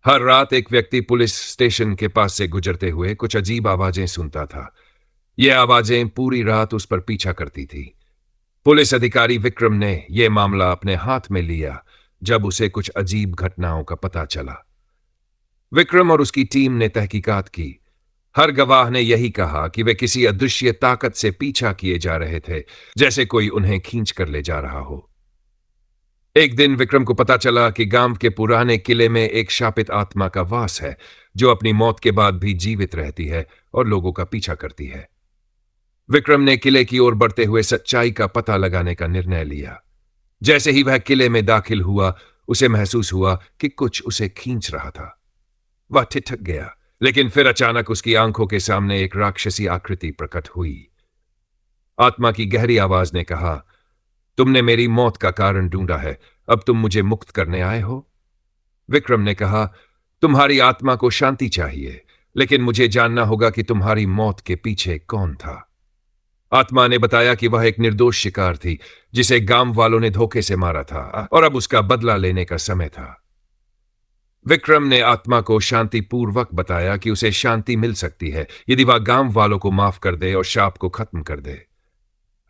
हर रात एक व्यक्ति पुलिस स्टेशन के पास से गुजरते हुए कुछ अजीब आवाजें सुनता था। ये आवाजें पूरी रात उस पर पीछा करती थी। पुलिस अधिकारी विक्रम ने यह मामला अपने हाथ में लिया जब उसे कुछ अजीब घटनाओं का पता चला। विक्रम और उसकी टीम ने तहकीकात की। हर गवाह ने यही कहा कि वे किसी अदृश्य ताकत से पीछा किए जा रहे थे, जैसे कोई उन्हें खींच कर ले जा रहा हो। एक दिन विक्रम को पता चला कि गांव के पुराने किले में एक शापित आत्मा का वास है, जो अपनी मौत के बाद भी जीवित रहती है और लोगों का पीछा करती है। विक्रम ने किले की ओर बढ़ते हुए सच्चाई का पता लगाने का निर्णय लिया। जैसे ही वह किले में दाखिल हुआ, उसे महसूस हुआ कि कुछ उसे खींच रहा था। वह ठिठक गया, लेकिन फिर अचानक उसकी आंखों के सामने एक राक्षसी आकृति प्रकट हुई। आत्मा की गहरी आवाज ने कहा, तुमने मेरी मौत का कारण ढूंढा है, अब तुम मुझे मुक्त करने आए हो? विक्रम ने कहा, तुम्हारी आत्मा को शांति चाहिए, लेकिन मुझे जानना होगा कि तुम्हारी मौत के पीछे कौन था। आत्मा ने बताया कि वह एक निर्दोष शिकार थी, जिसे गांव वालों ने धोखे से मारा था और अब उसका बदला लेने का समय था। विक्रम ने आत्मा को शांतिपूर्वक बताया कि उसे शांति मिल सकती है यदि वह गांव वालों को माफ कर दे और शाप को खत्म कर दे।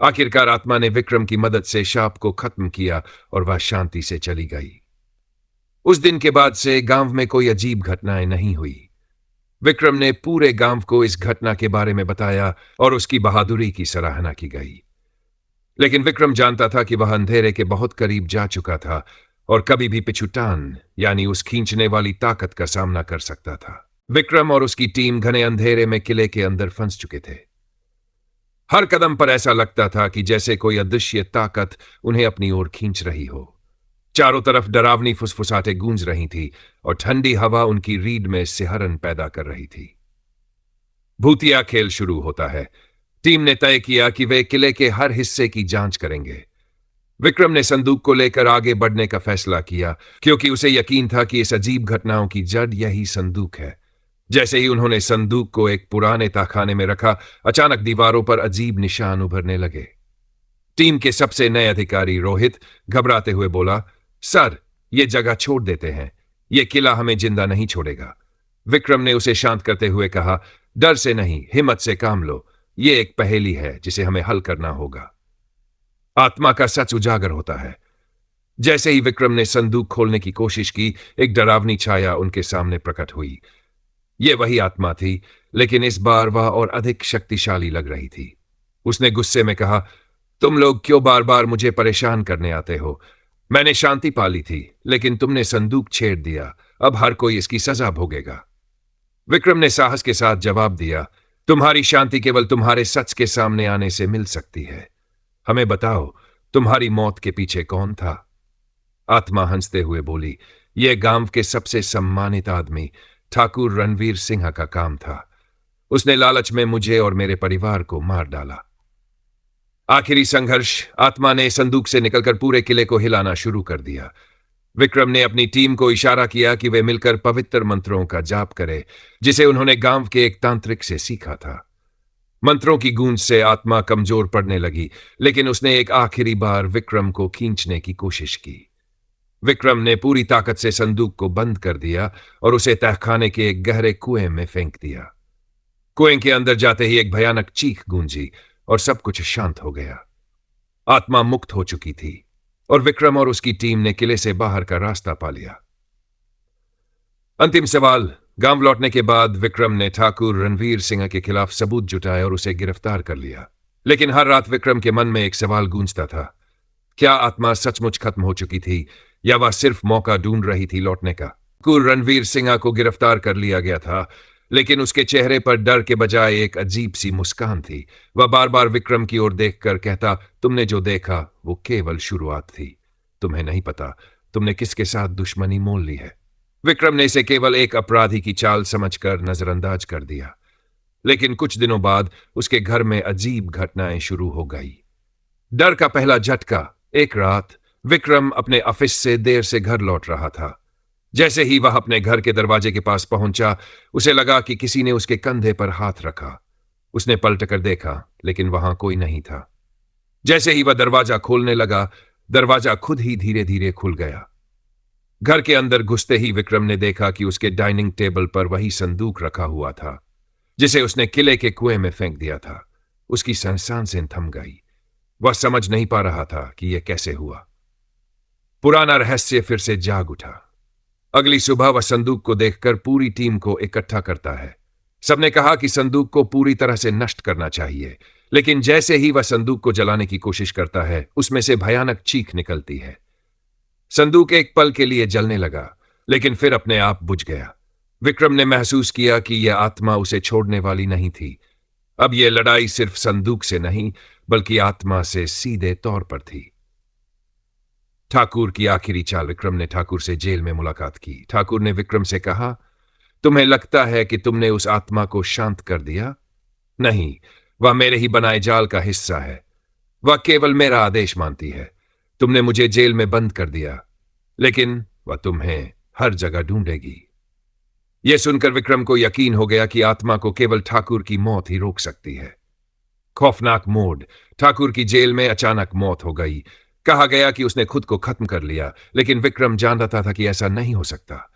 आखिरकार आत्मा ने विक्रम की मदद से शाप को खत्म किया और वह शांति से चली गई। उस दिन के बाद से गांव में कोई अजीब घटनाएं नहीं हुई। विक्रम ने पूरे गांव को इस घटना के बारे में बताया और उसकी बहादुरी की सराहना की गई। लेकिन विक्रम जानता था कि वह अंधेरे के बहुत करीब जा चुका था और कभी भी पिछुटान यानी उस खींचने वाली ताकत का सामना कर सकता था। विक्रम और उसकी टीम घने अंधेरे में किले के अंदर फंस चुके थे। हर कदम पर ऐसा लगता था कि जैसे कोई अदृश्य ताकत उन्हें अपनी ओर खींच रही हो। चारों तरफ डरावनी फुसफुसाहटें गूंज रही थी और ठंडी हवा उनकी रीढ़ में सिहरन पैदा कर रही थी। भूतिया खेल शुरू होता है। टीम ने तय किया कि वे किले के हर हिस्से की जांच करेंगे। विक्रम ने संदूक को लेकर आगे बढ़ने का फैसला किया, क्योंकि उसे यकीन था कि इस अजीब घटनाओं की जड़ यही संदूक है। जैसे ही उन्होंने संदूक को एक पुराने तहखाने में रखा, अचानक दीवारों पर अजीब निशान उभरने लगे। टीम के सबसे नए अधिकारी रोहित घबराते हुए बोला, सर, ये जगह छोड़ देते हैं, ये किला हमें जिंदा नहीं छोड़ेगा। विक्रम ने उसे शांत करते हुए कहा, डर से नहीं, हिम्मत से काम लो, ये एक पहेली है जिसे हमें हल करना होगा। आत्मा का सच उजागर होता है। जैसे ही विक्रम ने संदूक खोलने की कोशिश की, एक डरावनी छाया उनके सामने प्रकट हुई। यह वही आत्मा थी, लेकिन इस बार वह और अधिक शक्तिशाली लग रही थी। उसने गुस्से में कहा, तुम लोग क्यों बार बार मुझे परेशान करने आते हो? मैंने शांति पाली थी, लेकिन तुमने संदूक छेड़ दिया, अब हर कोई इसकी सजा भोगेगा। विक्रम ने साहस के साथ जवाब दिया, तुम्हारी शांति केवल तुम्हारे सच के सामने आने से मिल सकती है। हमें बताओ, तुम्हारी मौत के पीछे कौन था? आत्मा हंसते हुए बोली, यह गांव के सबसे सम्मानित आदमी ठाकुर रणवीर सिंह का काम था। उसने लालच में मुझे और मेरे परिवार को मार डाला। आखिरी संघर्ष, आत्मा ने संदूक से निकलकर पूरे किले को हिलाना शुरू कर दिया। विक्रम ने अपनी टीम को इशारा किया कि वे मिलकर पवित्र मंत्रों का जाप करें, जिसे उन्होंने गांव के एक तांत्रिक से सीखा था। मंत्रों की गूंज से आत्मा कमजोर पड़ने लगी, लेकिन उसने एक आखिरी बार विक्रम को खींचने की कोशिश की। विक्रम ने पूरी ताकत से संदूक को बंद कर दिया और उसे तहखाने के एक गहरे कुएं में फेंक दिया। कुएं के अंदर जाते ही एक भयानक चीख गूंजी और सब कुछ शांत हो गया। आत्मा मुक्त हो चुकी थी और विक्रम और उसकी टीम ने किले से बाहर का रास्ता पा लिया। अंतिम सवाल, गांव लौटने के बाद विक्रम ने ठाकुर रणवीर सिंह के खिलाफ सबूत जुटाए और उसे गिरफ्तार कर लिया। लेकिन हर रात विक्रम के मन में एक सवाल गूंजता था, क्या आत्मा सचमुच खत्म हो चुकी थी या वह सिर्फ मौका ढूंढ रही थी लौटने का? ठाकुर रणवीर सिंह को गिरफ्तार कर लिया गया था, लेकिन उसके चेहरे पर डर के बजाय एक अजीब सी मुस्कान थी। वह बार बार विक्रम की ओर देखकर कहता, तुमने जो देखा वो केवल शुरुआत थी। तुम्हें नहीं पता तुमने किसके साथ दुश्मनी मोल ली है। विक्रम ने इसे केवल एक अपराधी की चाल समझकर नजरअंदाज कर दिया। लेकिन कुछ दिनों बाद उसके घर में अजीब घटनाएं शुरू हो गई। डर का पहला झटका, एक रात विक्रम अपने ऑफिस से देर से घर लौट रहा था। जैसे ही वह अपने घर के दरवाजे के पास पहुंचा, उसे लगा कि किसी ने उसके कंधे पर हाथ रखा। उसने पलटकर देखा, लेकिन वहां कोई नहीं था। जैसे ही वह दरवाजा खोलने लगा, दरवाजा खुद ही धीरे धीरे खुल गया। घर के अंदर घुसते ही विक्रम ने देखा कि उसके डाइनिंग टेबल पर वही संदूक रखा हुआ था जिसे उसने किले के कुएं में फेंक दिया था। उसकी सांसें थम गई। वह समझ नहीं पा रहा था कि यह कैसे हुआ। पुराना रहस्य फिर से जाग उठा। अगली सुबह वह संदूक को देखकर पूरी टीम को इकट्ठा करता है। सबने कहा कि संदूक को पूरी तरह से नष्ट करना चाहिए, लेकिन जैसे ही वह संदूक को जलाने की कोशिश करता है, उसमें से भयानक चीख निकलती है। संदूक एक पल के लिए जलने लगा, लेकिन फिर अपने आप बुझ गया। विक्रम ने महसूस किया कि यह आत्मा उसे छोड़ने वाली नहीं थी। अब यह लड़ाई सिर्फ संदूक से नहीं, बल्कि आत्मा से सीधे तौर पर थी। ठाकुर की आखिरी चाल। विक्रम ने ठाकुर से जेल में मुलाकात की। ठाकुर ने विक्रम से कहा, तुम्हें लगता है कि तुमने उस आत्मा को शांत कर दिया? नहीं, वह मेरे ही बनाए जाल का हिस्सा है। वह केवल मेरा आदेश मानती है। तुमने मुझे जेल में बंद कर दिया, लेकिन वह तुम्हें हर जगह ढूंढेगी। यह सुनकर विक्रम को यकीन हो गया कि आत्मा को केवल ठाकुर की मौत ही रोक सकती है। खौफनाक मोड़। ठाकुर की जेल में अचानक मौत हो गई। कहा गया कि उसने खुद को खत्म कर लिया, लेकिन विक्रम जानता था कि ऐसा नहीं हो सकता।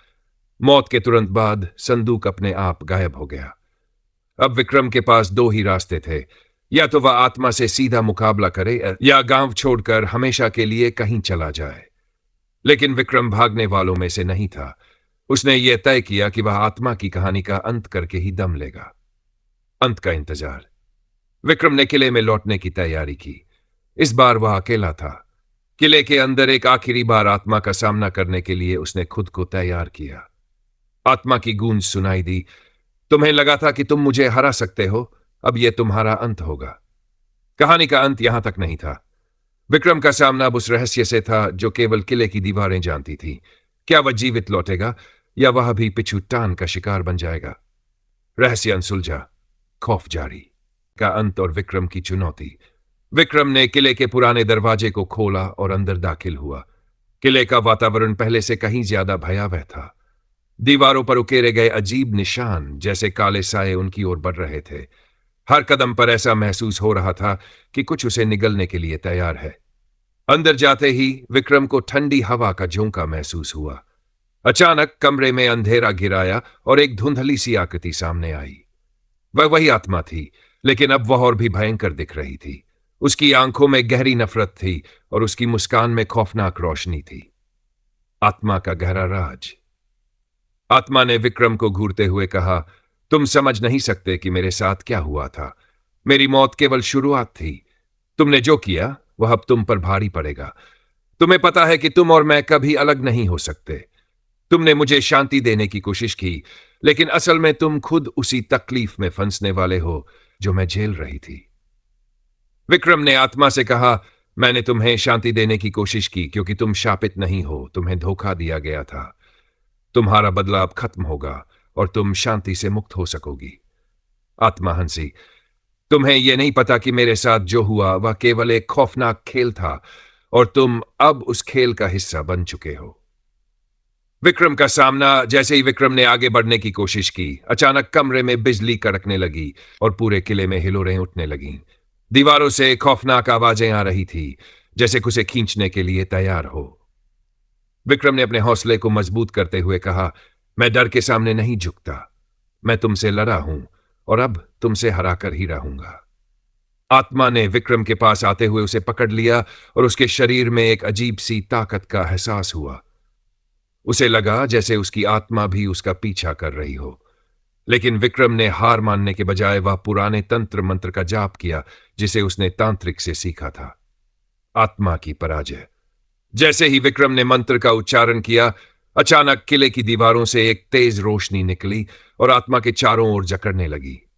मौत के तुरंत बाद संदूक अपने आप गायब हो गया। अब विक्रम के पास दो ही रास्ते थे। या तो वह आत्मा से सीधा मुकाबला करे या गांव छोड़कर हमेशा के लिए कहीं चला जाए। लेकिन विक्रम भागने वालों में से नहीं था। उसने यह तय किया कि वह आत्मा की कहानी का अंत करके ही दम लेगा। अंत का इंतजार। विक्रम ने किले में लौटने की तैयारी की। इस बार वह अकेला था। किले के अंदर एक आखिरी बार आत्मा का सामना करने के लिए उसने खुद को तैयार किया। आत्मा की गूंज सुनाई दी, तुम्हें लगा था कि तुम मुझे हरा सकते हो, अब यह तुम्हारा अंत होगा। कहानी का अंत यहां तक नहीं था। विक्रम का सामना अब उस रहस्य से था जो केवल किले की दीवारें जानती थी। क्या वह जीवित लौटेगा या वह भी पिछुट्टान का शिकार बन जाएगा? रहस्य अनसुलझा, खौफ जारी। का अंत और विक्रम की चुनौती। विक्रम ने किले के पुराने दरवाजे को खोला और अंदर दाखिल हुआ। किले का वातावरण पहले से कहीं ज्यादा भयावह था। दीवारों पर उकेरे गए अजीब निशान जैसे काले साए उनकी ओर बढ़ रहे थे। हर कदम पर ऐसा महसूस हो रहा था कि कुछ उसे निगलने के लिए तैयार है। अंदर जाते ही विक्रम को ठंडी हवा का झोंका महसूस हुआ। अचानक कमरे में अंधेरा गिराया और एक धुंधली सी आकृति सामने आई। वह वही आत्मा थी, लेकिन अब वह और भी भयंकर दिख रही थी। उसकी आंखों में गहरी नफरत थी और उसकी मुस्कान में खौफनाक रोशनी थी। आत्मा का गहरा राज। आत्मा ने विक्रम को घूरते हुए कहा, तुम समझ नहीं सकते कि मेरे साथ क्या हुआ था। मेरी मौत केवल शुरुआत थी। तुमने जो किया वह अब तुम पर भारी पड़ेगा। तुम्हें पता है कि तुम और मैं कभी अलग नहीं हो सकते। तुमने मुझे शांति देने की कोशिश की, लेकिन असल में तुम खुद उसी तकलीफ में फंसने वाले हो जो मैं झेल रही थी। विक्रम ने आत्मा से कहा, मैंने तुम्हें शांति देने की कोशिश की क्योंकि तुम शापित नहीं हो। तुम्हें धोखा दिया गया था। तुम्हारा बदला अब खत्म होगा और तुम शांति से मुक्त हो सकोगी। आत्मा हंसी, तुम्हें यह नहीं पता कि मेरे साथ जो हुआ वह केवल एक खौफनाक खेल था और तुम अब उस खेल का हिस्सा बन चुके हो। विक्रम का सामना। जैसे ही विक्रम ने आगे बढ़ने की कोशिश की, अचानक कमरे में बिजली कड़कने लगी और पूरे किले में हिलोरें उठने लगीं। दीवारों से खौफनाक आवाजें आ रही थी, जैसे कुछ खींचने के लिए तैयार हो। विक्रम ने अपने हौसले को मजबूत करते हुए कहा, मैं डर के सामने नहीं झुकता। मैं तुमसे लड़ा हूं और अब तुमसे हराकर ही रहूंगा। आत्मा ने विक्रम के पास आते हुए उसे पकड़ लिया और उसके शरीर में एक अजीब सी ताकत का एहसास हुआ। उसे लगा जैसे उसकी आत्मा भी उसका पीछा कर रही हो। लेकिन विक्रम ने हार मानने के बजाय वह पुराने तंत्र मंत्र का जाप किया जिसे उसने तांत्रिक से सीखा था। आत्मा की पराजय। जैसे ही विक्रम ने मंत्र का उच्चारण किया, अचानक किले की दीवारों से एक तेज रोशनी निकली और आत्मा के चारों ओर जकड़ने लगी।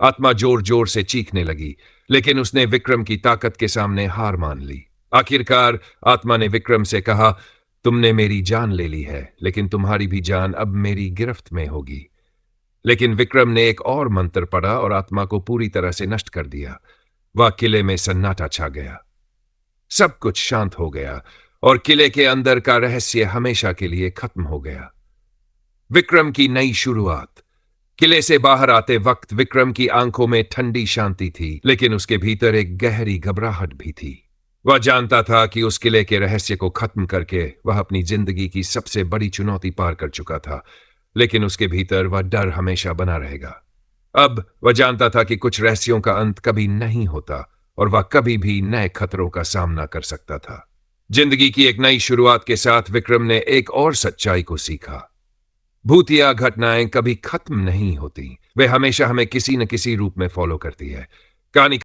आत्मा जोर जोर से चीखने लगी, लेकिन उसने विक्रम की ताकत के सामने हार मान ली। आखिरकार आत्मा ने विक्रम से कहा, तुमने मेरी जान ले ली है, लेकिन तुम्हारी भी जान अब मेरी गिरफ्त में होगी। लेकिन विक्रम ने एक और मंत्र पढ़ा और आत्मा को पूरी तरह से नष्ट कर दिया। वह किले में सन्नाटा छा गया। सब कुछ शांत हो गया और किले के अंदर का रहस्य हमेशा के लिए खत्म हो गया। विक्रम की नई शुरुआत। किले से बाहर आते वक्त विक्रम की आंखों में ठंडी शांति थी, लेकिन उसके भीतर एक गहरी घबराहट भी थी। वह जानता था कि उस किले के रहस्य को खत्म करके वह अपनी जिंदगी की सबसे बड़ी चुनौती पार कर चुका था, लेकिन उसके भीतर वह डर हमेशा बना रहेगा। अब वह जानता था कि कुछ रहस्यों का अंत कभी नहीं होता और वह कभी भी नए खतरों का सामना कर सकता था। जिंदगी की एक नई शुरुआत के साथ विक्रम ने एक और सच्चाई को सीखा। भूतिया घटनाएं कभी खत्म नहीं होती, वे हमेशा हमें किसी न किसी रूप में फॉलो करती है। कहानी